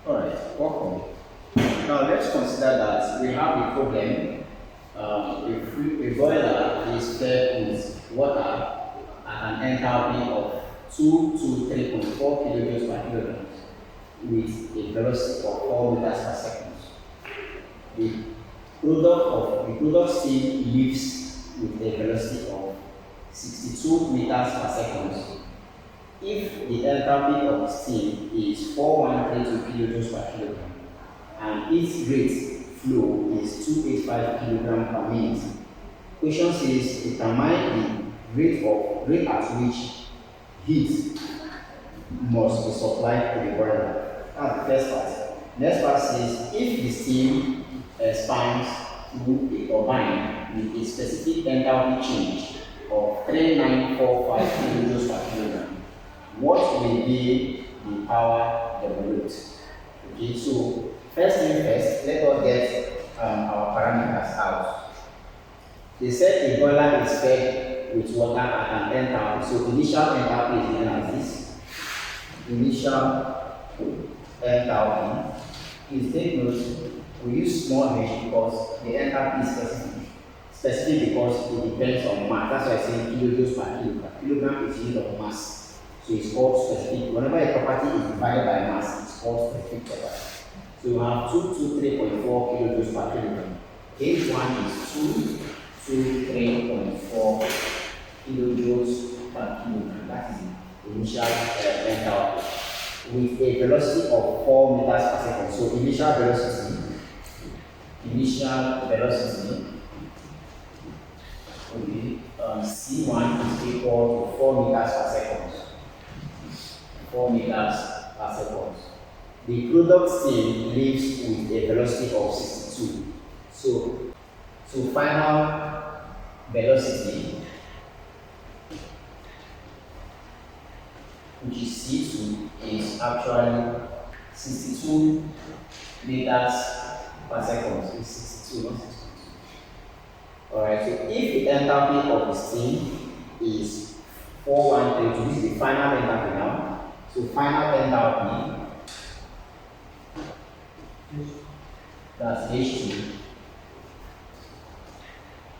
Alright, welcome. Now let's consider that we have a problem. A boiler is fed with water at an enthalpy of 2 to 3.4 kilojoules per kilogram with a velocity of 4 meters per second. The product steam leaves with a velocity of 62 meters per second. If the enthalpy of steam is 4132 kilojoules per kilogram and its rate flow is 285 kilogram per minute, question says determine the rate at which heat must be supplied to the boiler. That's the first part. Next part says if the steam expands through a turbine with a specific enthalpy change of 3945 kilojoules per kilogram, what will be the power developed? Okay, so first thing first, let us get our parameters out. They said the boiler is fed with water at an enthalpy. So initial enthalpy is given as this. Initial enthalpy. Please take note, we use small h because the enthalpy is specific. Specific because it depends on mass. That's why I say kilojoules per kilogram. Kilogram is unit of mass. So it's called specific. Whenever a property is divided by mass, it's called specific property. So you have 2 to 3.4 kilojoules per kilogram. H1 is 2 to 3.4 kilojoules per kilogram. That is the initial enthalpy with a velocity of 4 meters per second. So initial velocity will be C1 is equal to 4 meters per second. 4 meters per second. The product steam leaves with a velocity of 62. So final velocity, which is C2, is actually 62 meters per second. It's 62, not 62. Alright, so if the enthalpy of the steam is 4132, this is the final enthalpy now. So final enthalpy, that's H2,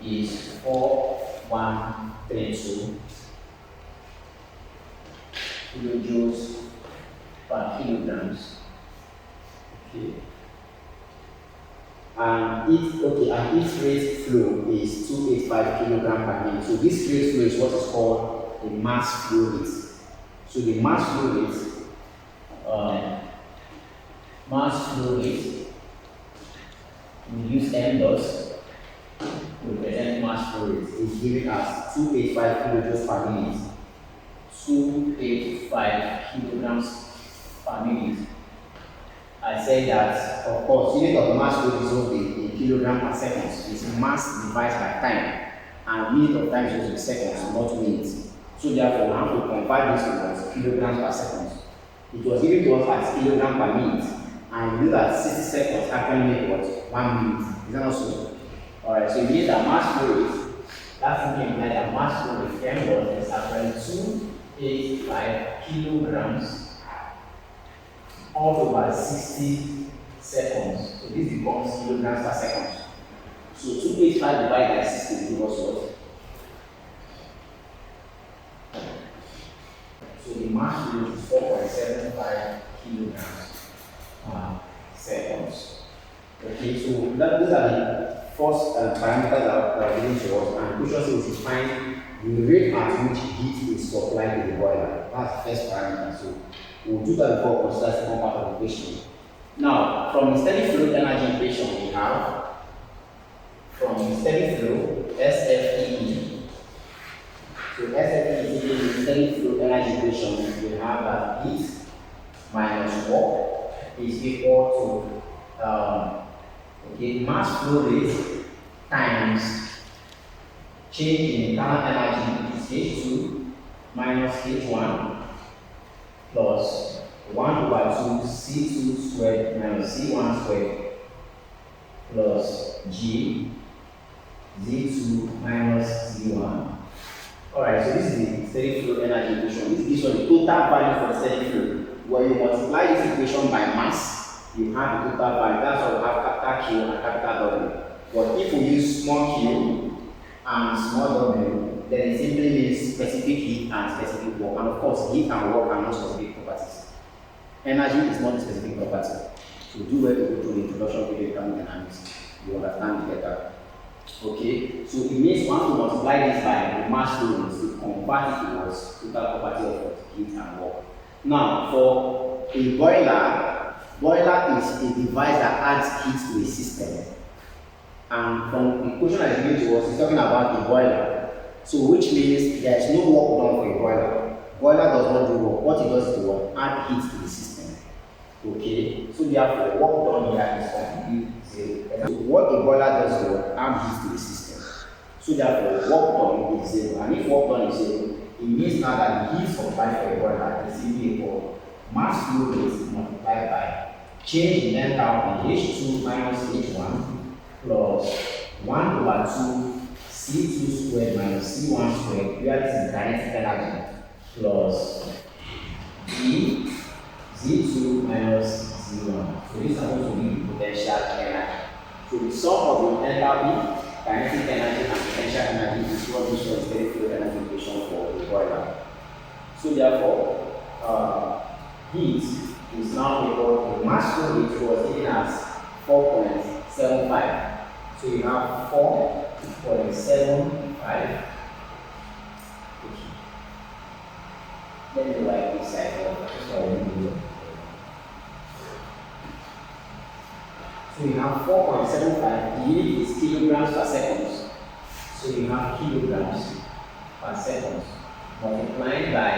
is 4132 kilojoules per kilograms. Okay. And its rate flow is 285 kilogram per minute. So this rate flow is what is called the mass flow rate. So the mass flow rate, we use m dots to represent mass flow rate. Is given as 285 kilojoules per minute. 285 kilograms per minute. I said that, of course, unit of mass flow is also in kilogram per second. It's mass divided by time, and unit of time is also in seconds, not minutes. So therefore, we have to convert this to kilograms per second. It was given to us as kilogram per minute, and we know that 60 seconds actually make what? 1 minute. Is that not so? Alright, so it means that mass flow rate, that's something like that mass flow rate framework is actually 285 kilograms all over 60 seconds. So this becomes kilograms per second. So 285 divided by 60 gives us what? So the mass flow is 4.75 kilograms per second. Okay, so these are the first parameters that are given to us, and question says is find the rate at which heat is supplied to the boiler. That's the first parameter. So we'll do that before we consider the second part of the question. Now, from the steady flow energy equation, we have from the steady flow SFE. So SFE is equal to the steady flow energy equation. We have that heat minus work is equal to mass flow rate times change in internal energy, which is H2 minus H1 plus 1 over 2 C2 squared minus C1 squared plus G Z2 minus Z1. Alright, so this is the steady flow energy equation. This gives us the total value for the steady flow. When you multiply this equation by mass, you have the total value. That's why we have capital Q and capital W. But if we use small q and small w, then it simply means specific heat and specific work. And of course, heat and work are not specific properties. Energy is not a specific property. So do well to go through the introduction video thermodynamics. You understand it better. Okay, so it means we want to multiply this by the mass flow to convert it towards total property of heat and work. Now, for a boiler is a device that adds heat to a system. And from the question that is given to us, it's talking about a boiler. So which means there is no work done for a boiler. Boiler does not do work. What it does is to add heat to the system. Okay, so therefore work done here is completely zero. So what a boiler does is to add heat to the system. So therefore work done is zero. And if work done is zero, it means now that the heat supplied for a boiler is simply equal mass flow rate multiplied by change in enthalpy H2 minus H1 plus 1 over 2 C2 squared minus C1 squared, where this is kinetic energy, plus E Z2 minus Z1. So this is supposed to be the potential energy. So the sum of the enthalpy, kinetic energy, and potential energy is what this shows very fluid energy equation for the boiler. So therefore, heat is now equal to mass flow rate was given as 4.75. So you have 4.75. Okay. Let me write this side off. So you have 4.75. The unit is kilograms per second. So you have kilograms per second multiplied by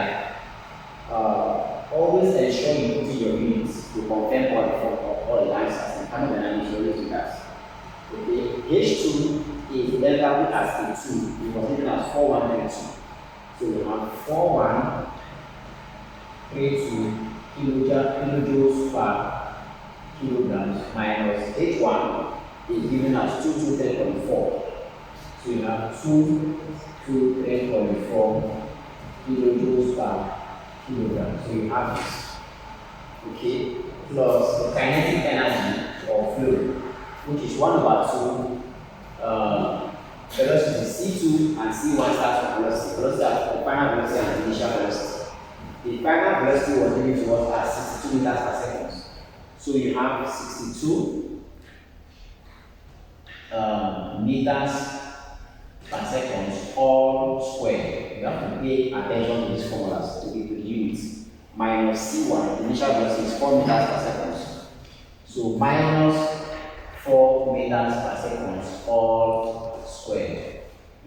always ensure you put in your units to confirm all the answers, and thermodynamics always do that. Okay, H2 is enthalpy as a 2. It was given as 4132. So we have 4132 kilojoules per kilograms minus H1 is given as 223.4. So you have 223.4 kilojoules per kilogram. So you have this. Okay, plus the kinetic energy of fluid, which is 1 over 2 velocity C2 and C1 starts from velocity. Velocity at final velocity and initial velocity. The final velocity was given to us as 62 meters per second. So you have 62 meters per second all squared. You have to pay attention to these formulas to get to the units. Minus C1, initial velocity is 4 meters per second. So minus 4 meters per second all squared.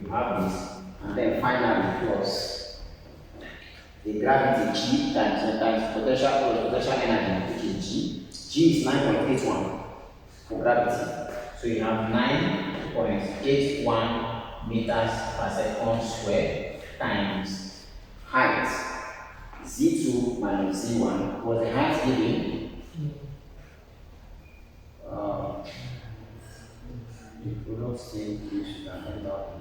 You have this. And then finally plus the gravity G times potential energy, which is G. G is 9.81 for gravity. So you have 9.81 meters per second squared times height Z2 minus Z1. Was the height given? If you don't see this, you can end up.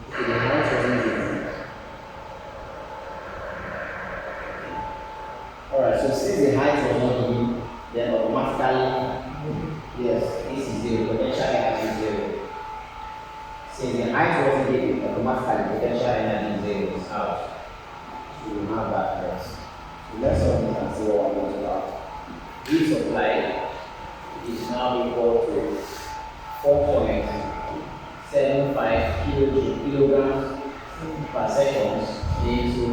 Okay, the height wasn't given. Alright, so since the height was not given, then automatically, yes, this is zero, potential energy is zero. Since the height wasn't given, automatically potential energy zero is out. So we have that first. So let's solve this and see what we're going to have. Heat supply is now equal to 4.75 kilograms per second into,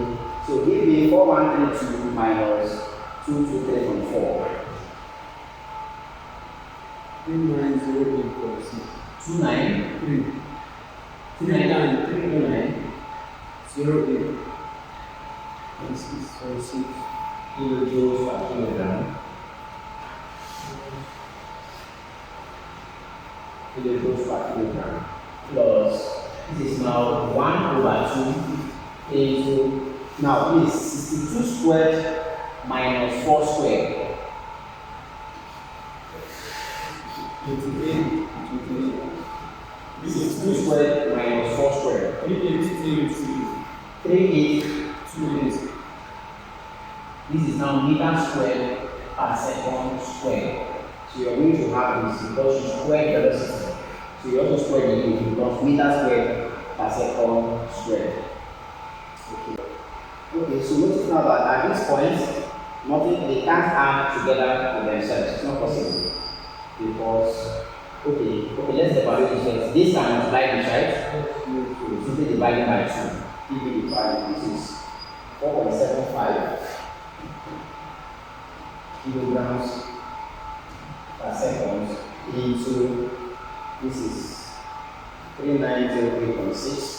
so give me 4132 minus 223.4. 290 equals 293. 299. 08. 6.6 kilojoules per kilogram. Kilojoules per kilogram. Plus, this is now 1 over 2 into, now please, 62 squared minus 4 squared. 28. This is 2 squared minus 4 squared. 388. 3 is 2 is. This This is now meter squared per second squared. So you're going to have this because you square the velocity. So you also square the unit, it becomes meter squared per second squared. Okay, so notice now that at this point, nothing, they can't add together with themselves. It's not possible. Because, let's evaluate this. This can multiply this, right? So simply divide it by 2. Give me the value. This is 4.75 kilograms per second into, this is 3903.6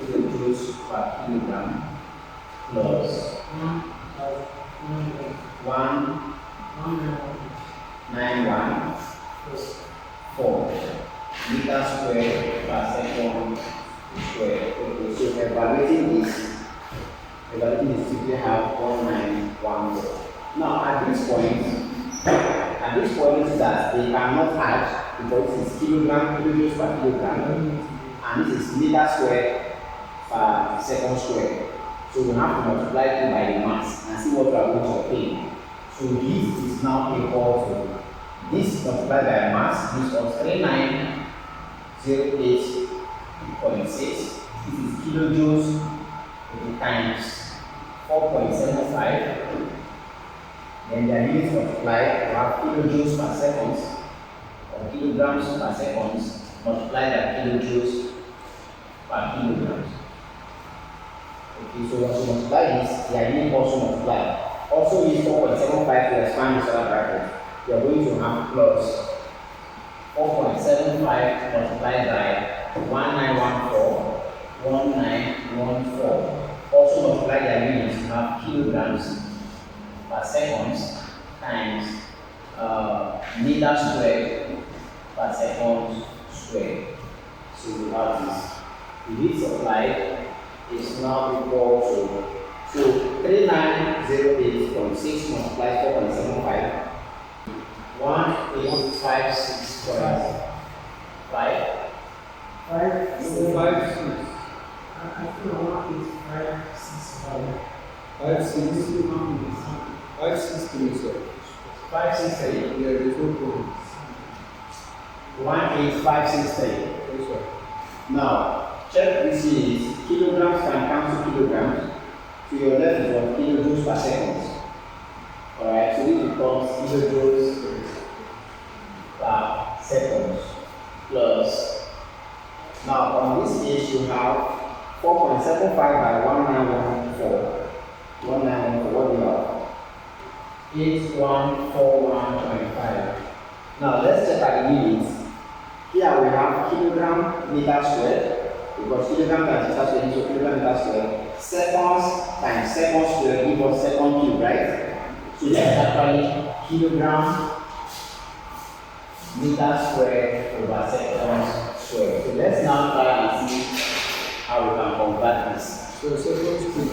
kilojoules per kilogram plus 1914 meter squared per second squared. Okay, so evaluating this simply have 1914. Now at this point that they cannot add because this is kilojoules per kilogram, and this is meter squared per second squared. So we have to multiply it by the mass and see what we are going to obtain. So this is now equal to this multiplied by mass, this was 3908.6. This is kilojoules times 4.75. Then the units multiplied, we have kilojoules per second or kilograms per second multiplied by kilojoules per kilograms. Okay, so once you multiply this, the unit also multiply. Also use 4.75 to expand this other bracket. You are going to have plus 4.75 multiplied by 1914. Also multiply the units to have kilograms per second times meter squared per second squared. So we have this. The heat supply is now equal to 3908.6 multiplied 4.75 1856 squared 5 I feel I want it 563, sir. 563. Yeah, there's no problem. 18563. Yes, sir. Now check this is kilograms can cancel kilograms. To your left is what kilojoules per second. Alright, so this becomes kilojoules per second plus. Now on this case you have 4.75 by 1914. 1914, what do you have? 8141.5. Now let's check at the units. Here we have kilogram meter squared, because kilogram times meter squared is kilogram meter squared. Seconds times second squared give us second cube, right? So this is actually kilogram meter squared over seconds squared. So let's now try and see how we can convert this. So second cube.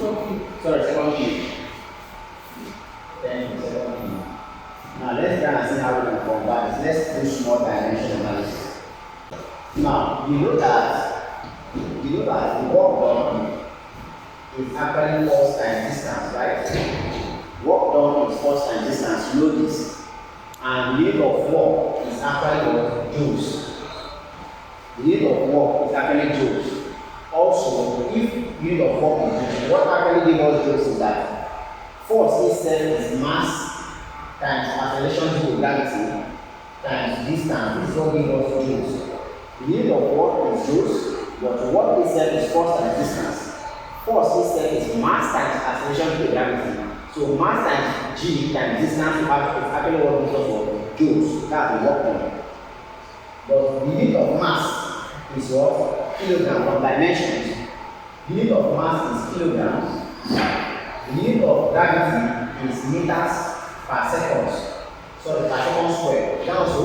Sorry, second cube. Then second cube. Now let's try and see how we can convert this. Let's do small dimension analysis. Now you know that the work done is actually force times distance, right? Work done is force times distance. You know this, and the unit of work is actually what? Joules. The unit of work is actually joules. Also, if unit of work is joules, what actually gives us joules is that force itself is mass times acceleration due to gravity times distance. This is what gives us joules. The unit of work is joules, but work itself is force times distance. Force itself is mass times acceleration due to gravity. So mass times g times distance is actually what gives us what? Joules. That's the work done. But the unit of mass is what? Kilogram of dimensions. The unit of mass is kilograms. The unit of gravity is meters per second. So per second square. Now so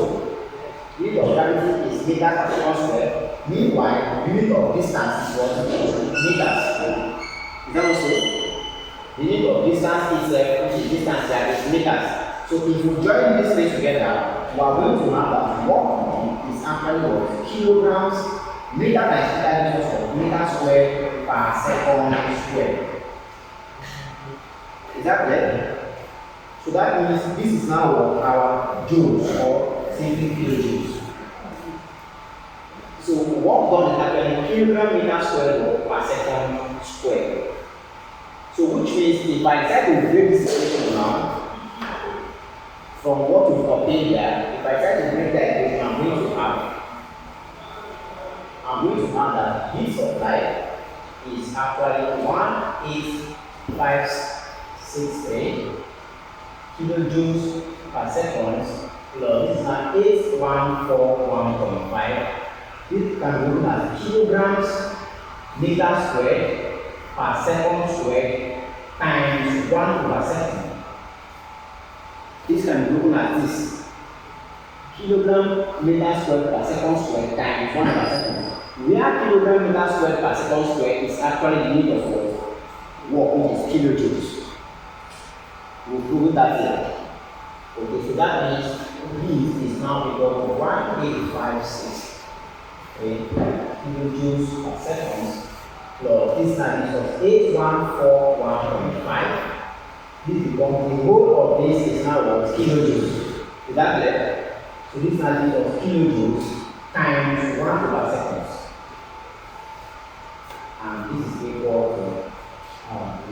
the unit of gravity is meters per second square. Meanwhile, the unit of distance is what? Meters. Is that also? The unit of distance itself, which is distance here, is meters. So if you join these things together, we are going to have that work is actually what? Kilograms, meter times meter equals meter squared per second squared. Is that clear? So that means this is now our joules or simply kilojoules. So work done is actually kilogram meter squared or per second squared. So which means if I try to break this equation now, from what we've obtained there, if I try to break that equation, I'm going to have that heat supply is actually 18563 kilojoules per second plus this is now 8141.5. This can be written as kilograms meter squared per second squared times 1/second. This can be written as this kilogram meter squared per second squared times 1/second. Where kilogram meter squared per second squared is actually the unit of work, which is kilojoules. We'll prove that here. Okay, so that means this is now equal to 1856 kilojoules per second plus this now is 8141.5. This becomes the whole of this is now what kilojoules. Is that clear? So this now is of kilojoules times 1/second. And this is equal to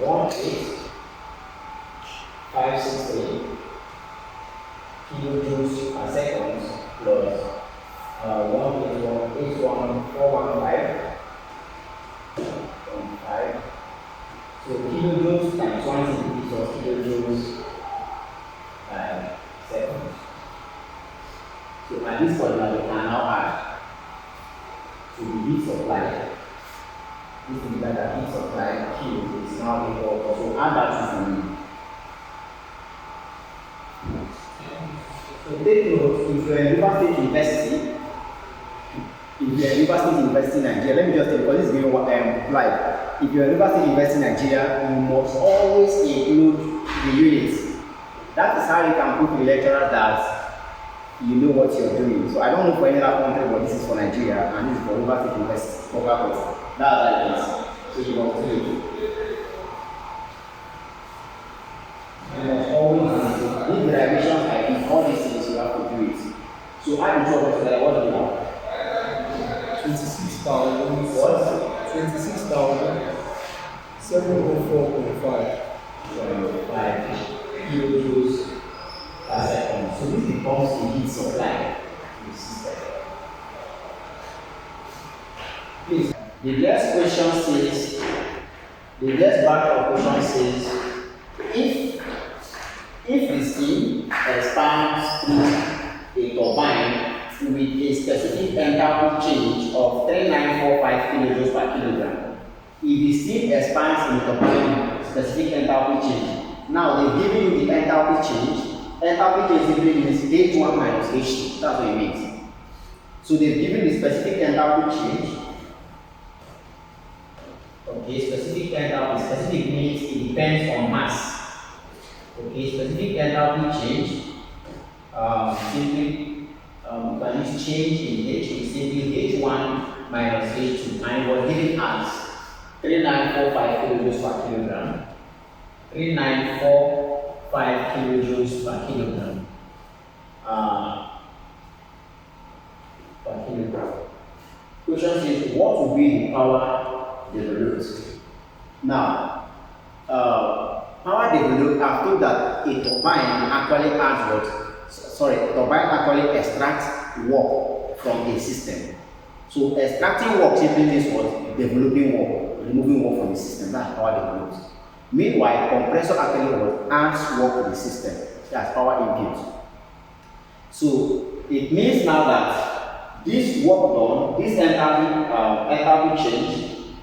18563 kilojoules per second plus 181.415. So kilojoules times 1 is kilojoules per second. So at this point now we can now add to the heat supply. This is that the heat supply Q is now equal to, so add that to me. So take note, if you're in River State University, in Nigeria, let me just tell you, because this is going live. If you're in River State University Nigeria, you must always include the units. That is how you can put the lecturer that you know what you're doing. So I don't know for any other country, but this is for Nigeria and this is for River State University. That's how it is. So you must do it. You must always do it. These derivations like this, all these things you have to do it. So add the two of us together, what do you have? 26,000. What? 26,704.5 kilojoules per second. So this becomes the heat supply to the system. Please, the next question says, the next part of question says, if the steam expands through a turbine with a specific enthalpy change of 3945 kilojoules per kilogram, if the steam expands in the turbine with specific enthalpy change, now they've given you the enthalpy change. Enthalpy change simply means H1 minus H2. That's what it means. So they've given the specific enthalpy change. Okay, specific enthalpy. Specific means it depends on mass. Okay, specific enthalpy change simply you can use change in H is simply H1 minus H2, and it was given as 3945 kilojoules per kilogram. 3945 kilojoules per kilogram. Question says, what will be the power developed? Now, power developed, I've told that a turbine actually adds what? Turbine actually extracts work from a system. So extracting work simply means what? Developing work, removing work from the system. That's power developed. Meanwhile, compressor actually adds work to the system. That's power input. So it means now that this work done, this enthalpy change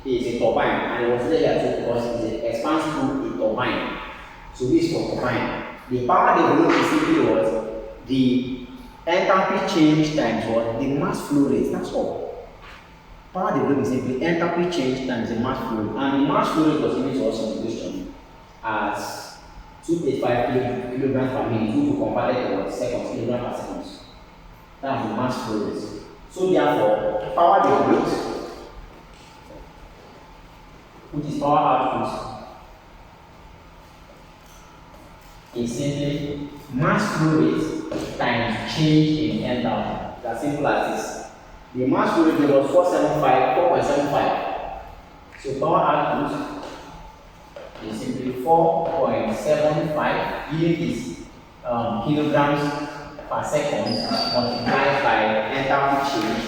is a turbine, and it was there too because it expands through a turbine. So this is for turbine. The power developed is simply what? The enthalpy change times what? The mass flow rate. That's all. Power development is simply enthalpy change times the mass flow rate. And the mass flow rate was given to us in the question as 285 kilograms per minute, which we converted to what? Seconds, kilograms per second. That's the mass flow rate. So therefore, power developed which is power output, is simply mass flow rate times change in enthalpy. It's as simple as this. The mass flow rate was 4.75. So power output is simply 4.75 units kilograms per second multiplied by enthalpy change,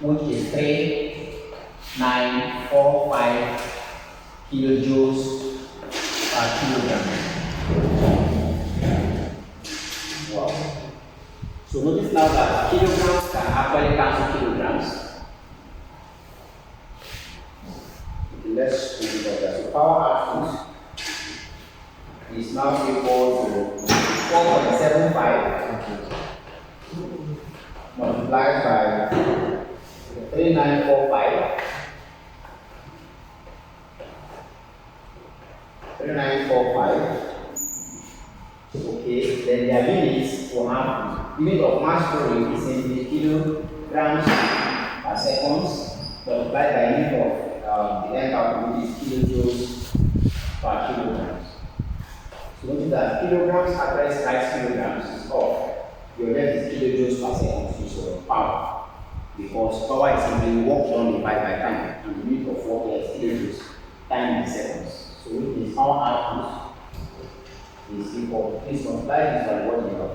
which is 3945 kilojoules per kilogram. Wow. So notice now that kilograms can actually cancel kilograms. Okay, let's put it like that. So power output is now equal to 4.75 multiplied by 3945. 3945. Okay, then their units will have unit of mass flow rate is simply kilograms per seconds multiplied by unit of the enthalpy, which is kilojoules per kilograms. So notice that kilograms actually strikes kilograms is off. Your left is kilojoules per second, which is power. Because power is simply work done divided by time, and the unit of work is kilojoules time in seconds. So which means power output is equal. Please multiply this by what you have.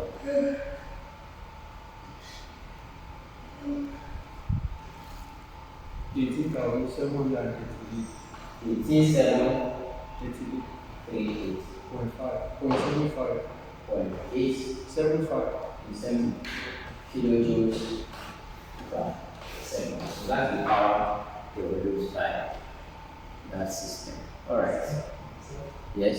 18,788. 18,788.5. 875 kilojoules per second. So that's the power produced by that system. Alright. Yes.